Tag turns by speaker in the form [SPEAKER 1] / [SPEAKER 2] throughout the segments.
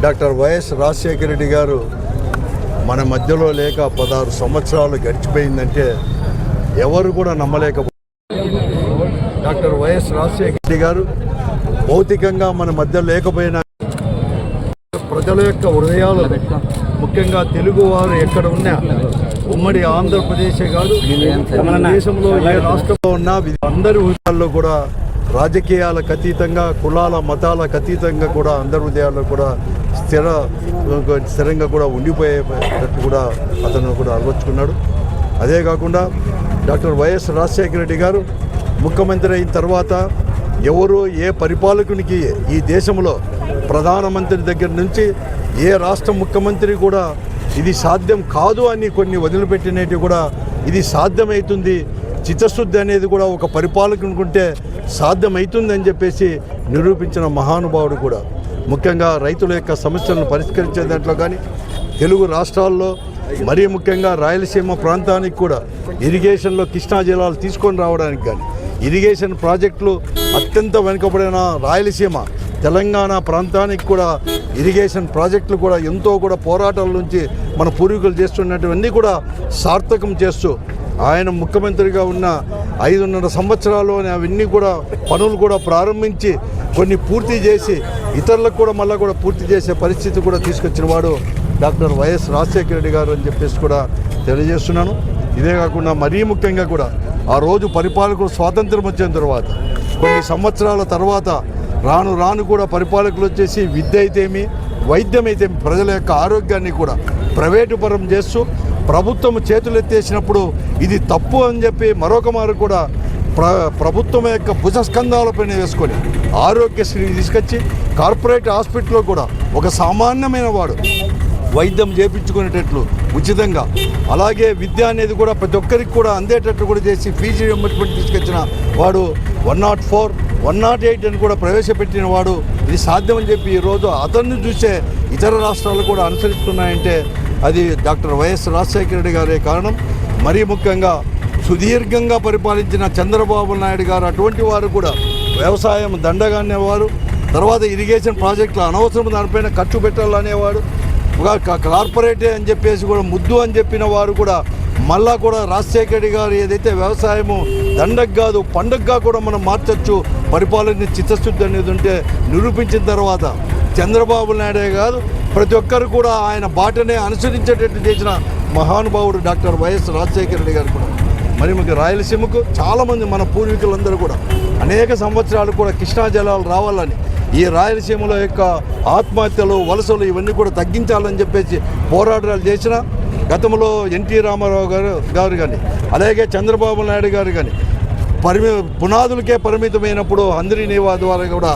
[SPEAKER 1] Doctor YS Rajasekhara Reddy గారు మన మధ్యలో లేక 16 సంవత్సరాలు గడిచిపోయిందంటే ఎవరు కూడా నమ్మలేకపోయారు. డాక్టర్ వైఎస్ రాజశేఖర రెడ్డి గారు భౌతికంగా మన మధ్య లేకపోయినా ప్రజల యొక్క హృదయాలు, ముఖ్యంగా తెలుగువారు ఎక్కడ ఉన్నా, ఉమ్మడి ఆంధ్రప్రదేశే కాదు మన దేశంలో ఏ రాష్ట్రంలో ఉన్నా అందరి హృదయాల్లో కూడా రాజకీయాలకు అతీతంగా, కులాల మతాలకు అతీతంగా కూడా అందరి హృదయాల్లో కూడా స్థిరంగా కూడా ఉండిపోయేటట్టు కూడా అతను కూడా అలవర్చుకున్నాడు. అదే కాకుండా డాక్టర్ వైఎస్ రాజశేఖర రెడ్డి గారు ముఖ్యమంత్రి అయిన తర్వాత ఎవరు ఏ పరిపాలకునికి ఈ దేశంలో ప్రధానమంత్రి దగ్గర నుంచి ఏ రాష్ట్ర ముఖ్యమంత్రి కూడా ఇది సాధ్యం కాదు అని కొన్ని వదిలిపెట్టినట్టు కూడా ఇది సాధ్యమవుతుంది, చిత్తశుద్ధి అనేది కూడా ఒక పరిపాలకునుకుంటే సాధ్యమవుతుందని చెప్పేసి నిరూపించిన మహానుభావుడు కూడా. ముఖ్యంగా రైతుల యొక్క సమస్యలను పరిష్కరించే దాంట్లో కానీ, తెలుగు రాష్ట్రాల్లో మరీ ముఖ్యంగా రాయలసీమ ప్రాంతానికి కూడా ఇరిగేషన్లో కృష్ణా జిల్లాలు తీసుకొని రావడానికి కానీ, ఇరిగేషన్ ప్రాజెక్టులు అత్యంత వెనుకబడిన రాయలసీమ తెలంగాణ ప్రాంతానికి కూడా ఇరిగేషన్ ప్రాజెక్టులు కూడా ఎంతో కూడా పోరాటాల నుంచి మన పూర్వీకులు చేస్తున్నటువన్నీ కూడా సార్థకం చేస్తూ ఆయన ముఖ్యమంత్రిగా ఉన్న 5.5 సంవత్సరాల్లోనే అవన్నీ కూడా పనులు కూడా ప్రారంభించి కొన్ని పూర్తి చేసి ఇతరులకు కూడా మళ్ళీ కూడా పూర్తి చేసే పరిస్థితి కూడా తీసుకొచ్చిన వాడు డాక్టర్ వైఎస్ రాజశేఖర రెడ్డి గారు అని చెప్పేసి కూడా తెలియజేస్తున్నాను. ఇదే కాకుండా మరీ ముఖ్యంగా కూడా ఆ రోజు పరిపాలకులు స్వాతంత్రం వచ్చిన తర్వాత కొన్ని సంవత్సరాల తర్వాత రాను రాను కూడా పరిపాలకులు వచ్చేసి విద్య అయితేమి, వైద్యం అయితేమి, ప్రజల యొక్క ఆరోగ్యాన్ని కూడా ప్రైవేటు పరం చేస్తూ ప్రభుత్వం చేతులెత్తేసినప్పుడు ఇది తప్పు అని చెప్పి మరొక మారు కూడా ప్రభుత్వం యొక్క భుజస్కంధాలపైన వేసుకొని ఆరోగ్యశ్రీని తీసుకొచ్చి కార్పొరేట్ హాస్పిటల్లో కూడా ఒక సామాన్యమైన వాడు వైద్యం చేయించుకునేటట్లు ఉచితంగా, అలాగే విద్య అనేది కూడా ప్రతి ఒక్కరికి కూడా అందేటట్లు కూడా చేసి ఫీజు రియంబర్స్మెంట్ తీసుకొచ్చిన వాడు 104, 108 అని కూడా ప్రవేశపెట్టిన వాడు. ఇది సాధ్యమని చెప్పి ఈరోజు అతన్ని చూసే ఇతర రాష్ట్రాలు కూడా అనుసరిస్తున్నాయంటే అది డాక్టర్ వైఎస్ రాజశేఖర రెడ్డి గారే కారణం. మరీ ముఖ్యంగా సుదీర్ఘంగా పరిపాలించిన చంద్రబాబు నాయుడు గారు అటువంటి వారు కూడా వ్యవసాయం దండగా అనేవారు, తర్వాత ఇరిగేషన్ ప్రాజెక్టులు అనవసరం దానిపైన ఖర్చు పెట్టాలనేవాడు, కార్పొరేటే అని చెప్పేసి కూడా ముద్దు అని చెప్పిన వారు కూడా మళ్ళా కూడా రాజశేఖర రెడ్డి గారు ఏదైతే వ్యవసాయము దండకు కాదు పండగగా కూడా మనం మార్చచ్చు, పరిపాలన చిత్తశుద్ధి అనేది ఉంటే నిరూపించిన తర్వాత చంద్రబాబు నాయుడే కాదు ప్రతి ఒక్కరు కూడా ఆయన బాటనే అనుసరించేటట్టు చేసిన మహానుభావుడు డాక్టర్ వైఎస్ రాజశేఖర రెడ్డి గారు కూడా. మరి మనకి రాయలసీమకు చాలామంది మన పూర్వీకులందరూ కూడా అనేక సంవత్సరాలు కూడా కృష్ణా జలాలు రావాలని, ఈ రాయలసీమలో యొక్క ఆత్మహత్యలు, వలసలు ఇవన్నీ కూడా తగ్గించాలని చెప్పేసి పోరాటాలు చేసిన గతంలో ఎన్టీ రామారావు గారు కానీ, అలాగే చంద్రబాబు నాయుడు గారు కానీ పునాదులకే పరిమితమైనప్పుడు హంద్రీ నీవా ద్వారా కూడా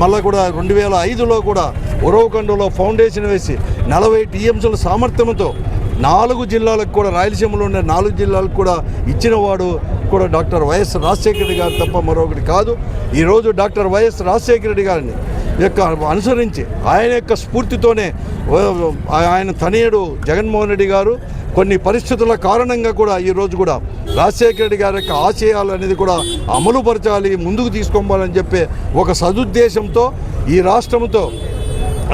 [SPEAKER 1] మళ్ళీ కూడా 2005లో కూడా ఉరవకొండలో ఫౌండేషన్ వేసి 40 టీఎంసీల సామర్థ్యంతో 4 జిల్లాలకు కూడా, రాయలసీమలో ఉండే 4 జిల్లాలకు కూడా ఇచ్చిన వాడు కూడా డాక్టర్ వైఎస్ రాజశేఖర రెడ్డి గారు తప్ప మరొకటి కాదు. ఈరోజు డాక్టర్ వైఎస్ రాజశేఖర రెడ్డి గారిని యొక్క అనుసరించి ఆయన యొక్క స్ఫూర్తితోనే ఆయన తనయుడు జగన్మోహన్ రెడ్డి గారు కొన్ని పరిస్థితుల కారణంగా కూడా ఈరోజు కూడా రాజశేఖర రెడ్డి గారి యొక్క ఆశయాలు అనేది కూడా అమలుపరచాలి, ముందుకు తీసుకోవాలని చెప్పే ఒక సదుద్దేశంతో ఈ రాష్ట్రంతో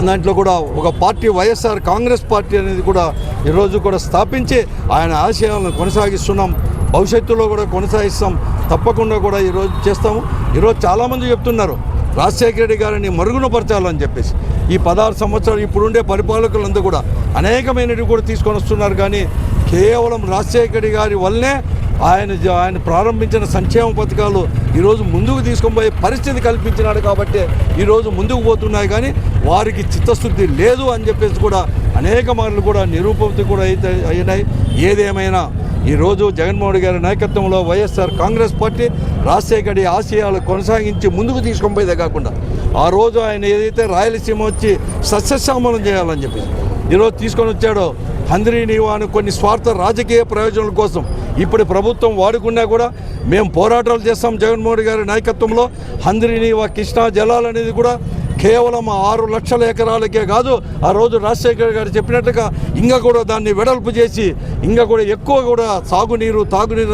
[SPEAKER 1] దాంట్లో కూడా ఒక పార్టీ వైఎస్ఆర్ కాంగ్రెస్ పార్టీ అనేది కూడా ఈరోజు కూడా స్థాపించి ఆయన ఆశయాలను కొనసాగిస్తున్నాం, భవిష్యత్తులో కూడా కొనసాగిస్తాం, తప్పకుండా కూడా ఈరోజు చేస్తాము. ఈరోజు చాలామంది చెప్తున్నారు రాజశేఖర రెడ్డి గారిని మరుగునపరచాలని చెప్పేసి. ఈ 16 సంవత్సరాలు ఇప్పుడుండే పరిపాలకులందరూ కూడా అనేకమైనవి కూడా తీసుకొని వస్తున్నారు, కానీ కేవలం రాజశేఖర రెడ్డి గారి వల్లనే ఆయన ప్రారంభించిన సంక్షేమ పథకాలు ఈరోజు ముందుకు తీసుకొని పోయే పరిస్థితి కల్పించినాడు కాబట్టి ఈరోజు ముందుకు పోతున్నాయి, కానీ వారికి చిత్తశుద్ధి లేదు అని చెప్పేసి కూడా అనేక మార్లు కూడా నిరూపణ కూడా అయినాయి. ఏదేమైనా ఈరోజు జగన్మోహన్ రెడ్డి గారి నాయకత్వంలో వైఎస్ఆర్ కాంగ్రెస్ పార్టీ రాజశేఖర రెడ్డి ఆశయాలు కొనసాగించి ముందుకు తీసుకొని పోయేదే కాకుండా ఆ రోజు ఆయన ఏదైతే రాయలసీమ వచ్చి సస్యశ్యామలం చేయాలని చెప్పేసి ఈరోజు తీసుకొని వచ్చాడో హంద్రీ నీవాను కొన్ని స్వార్థ రాజకీయ ప్రయోజనాల కోసం ఇప్పుడు ప్రభుత్వం వాడుకున్నా కూడా మేము పోరాటాలు చేస్తాం. జగన్మోహన్ రెడ్డి గారి నాయకత్వంలో హంద్రీ నీవా కృష్ణా జలాలు అనేది కూడా కేవలం 6 లక్షల ఎకరాలకే కాదు, ఆ రోజు రాజశేఖర్ గారు చెప్పినట్లుగా ఇంకా కూడా దాన్ని వెడల్పు చేసి ఇంకా కూడా ఎక్కువ కూడా తాగునీరు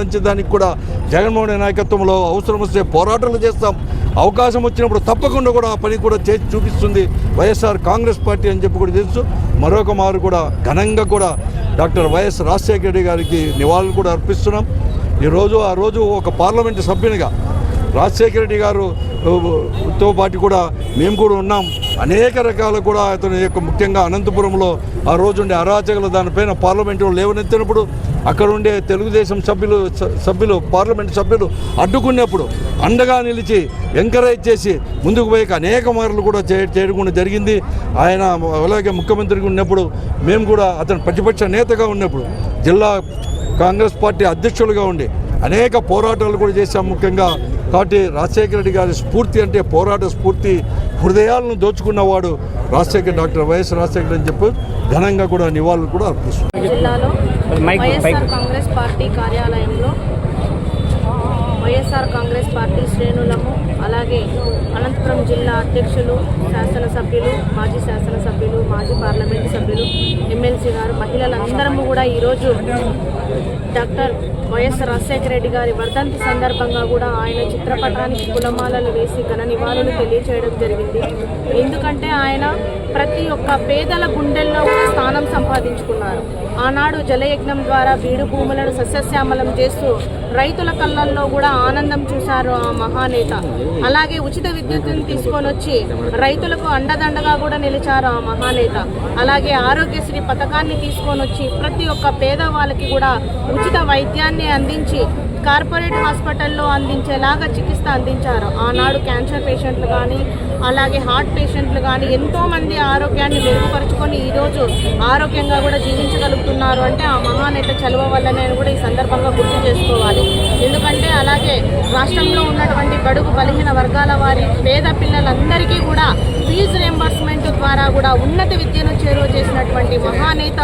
[SPEAKER 1] అంచేదానికి కూడా జగన్మోహన్ రెడ్డి నాయకత్వంలో అవసరం వస్తే పోరాటాలు చేస్తాం. అవకాశం వచ్చినప్పుడు తప్పకుండా కూడా ఆ పని కూడా చేసి చూపిస్తుంది వైఎస్ఆర్ కాంగ్రెస్ పార్టీ అని చెప్పి కూడా తెలుసు. మరొక మారు కూడా ఘనంగా కూడా డాక్టర్ వైఎస్ రాజశేఖర రెడ్డి గారికి నివాళులు కూడా అర్పిస్తున్నాం. ఆ రోజు ఒక పార్లమెంటు సభ్యునిగా రాజశేఖర రెడ్డి గారుతో పాటు కూడా మేము కూడా ఉన్నాం. అనేక రకాల కూడా అతని యొక్క ముఖ్యంగా అనంతపురంలో ఆ రోజు ఉండే అరాచకలు దానిపైన పార్లమెంటులో లేవనెత్తినప్పుడు అక్కడ ఉండే తెలుగుదేశం సభ్యులు పార్లమెంటు సభ్యులు అడ్డుకున్నప్పుడు అండగా నిలిచి ఎంకరేజ్ చేసి ముందుకు పోయి అనేక మార్లు కూడా చేయడం కూడా జరిగింది. ఆయన అలాగే ముఖ్యమంత్రిగా ఉన్నప్పుడు మేము కూడా అతను ప్రతిపక్ష నేతగా ఉన్నప్పుడు జిల్లా కాంగ్రెస్ పార్టీ అధ్యక్షులుగా ఉండి అనేక పోరాటాలు కూడా చేశాం. ముఖ్యంగా కాబట్టి రాజశేఖర రెడ్డి గారి స్ఫూర్తి అంటే పోరాట స్ఫూర్తి, హృదయాలను దోచుకున్నవాడు డాక్టర్ వైఎస్ రాజశేఖర అని చెప్పి ఘనంగా కూడా నివాళులు కూడా అర్పిస్తున్నాం.
[SPEAKER 2] జిల్లాలో వైఎస్ఆర్ కాంగ్రెస్ పార్టీ కార్యాలయంలో వైఎస్ఆర్ కాంగ్రెస్ పార్టీ శ్రేణులము, అలాగే అనంతపురం జిల్లా అధ్యక్షులు, శాసనసభ్యులు, మాజీ శాసనసభ్యులు, మాజీ పార్లమెంటు సభ్యులు, ఎమ్మెల్సీ గారు, మహిళలందరము కూడా ఈరోజు డాక్టర్ వైఎస్ రాజశేఖర రెడ్డి గారి వర్ధంతి సందర్భంగా కూడా ఆయన చిత్రపటానికి పూలమాలలు వేసి ఘన నివాళులు తెలియచేయడం జరిగింది. ఎందుకంటే ఆయన ప్రతి ఒక్క పేదల గుండెల్లో కూడా స్థానం సంపాదించుకున్నారు. ఆనాడు జలయజ్ఞం ద్వారా బీడు భూములను సస్యశ్యామలం చేస్తూ రైతుల కళ్ళల్లో కూడా ఆనందం చూశారు ఆ మహానేత. అలాగే ఉచిత విద్యుత్తును తీసుకొని వచ్చి రైతులకు అండదండగా కూడా నిలిచారు ఆ మహానేత. అలాగే ఆరోగ్యశ్రీ పథకాన్ని తీసుకొని వచ్చి ప్రతి ఒక్క పేదవాళ్ళకి కూడా ఉచిత వైద్యాన్ని అందించి కార్పొరేట్ హాస్పిటల్లో అందించేలాగా చికిత్స అందించారు. ఆనాడు క్యాన్సర్ పేషెంట్లు కానీ, అలాగే హార్ట్ పేషెంట్లు కానీ ఎంతోమంది ఆరోగ్యాన్ని మెరుగుపరుచుకొని ఈరోజు ఆరోగ్యంగా కూడా జీవించగలుగుతున్నారు అంటే ఆ మహానేత చలువ వల్లనే కూడా ఈ సందర్భంగా గుర్తు చేసుకోవాలి. ఎందుకంటే అలాగే రాష్ట్రంలో ఉన్నటువంటి బడుగు బలహీన వర్గాల వారి పేద పిల్లలందరికీ కూడా ఫీజు రియంబర్స్మెంట్ ద్వారా కూడా ఉన్నత విద్యను చేరువ చేసినటువంటి మహానేత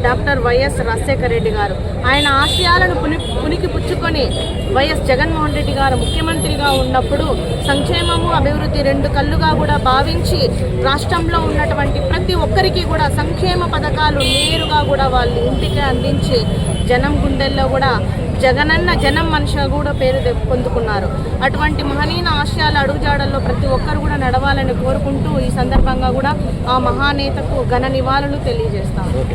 [SPEAKER 2] డాక్టర్ వైఎస్ రాజశేఖర రెడ్డి గారు. ఆయన ఆశయాలను పునికి పుచ్చుకొని వైఎస్ జగన్మోహన్ రెడ్డి గారు ముఖ్యమంత్రిగా ఉన్నప్పుడు సంక్షేమము అభివృద్ధి రెండు కళ్ళుగా కూడా భావించి రాష్ట్రంలో ఉన్నటువంటి ప్రతి ఒక్కరికి కూడా సంక్షేమ పథకాలు నేరుగా కూడా వాళ్ళ ఇంటికి అందించి జనం గుండెల్లో కూడా జగనన్న జనం మనిషిగా కూడా పేరు పొందుకున్నారు. అటువంటి మహనీయ ఆశయాల అడుగుజాడల్లో ప్రతి ఒక్కరు కూడా నడవాలని కోరుకుంటూ ఈ సందర్భంగా కూడా ఆ మహానేతకు ఘన నివాళులు తెలియజేస్తాము.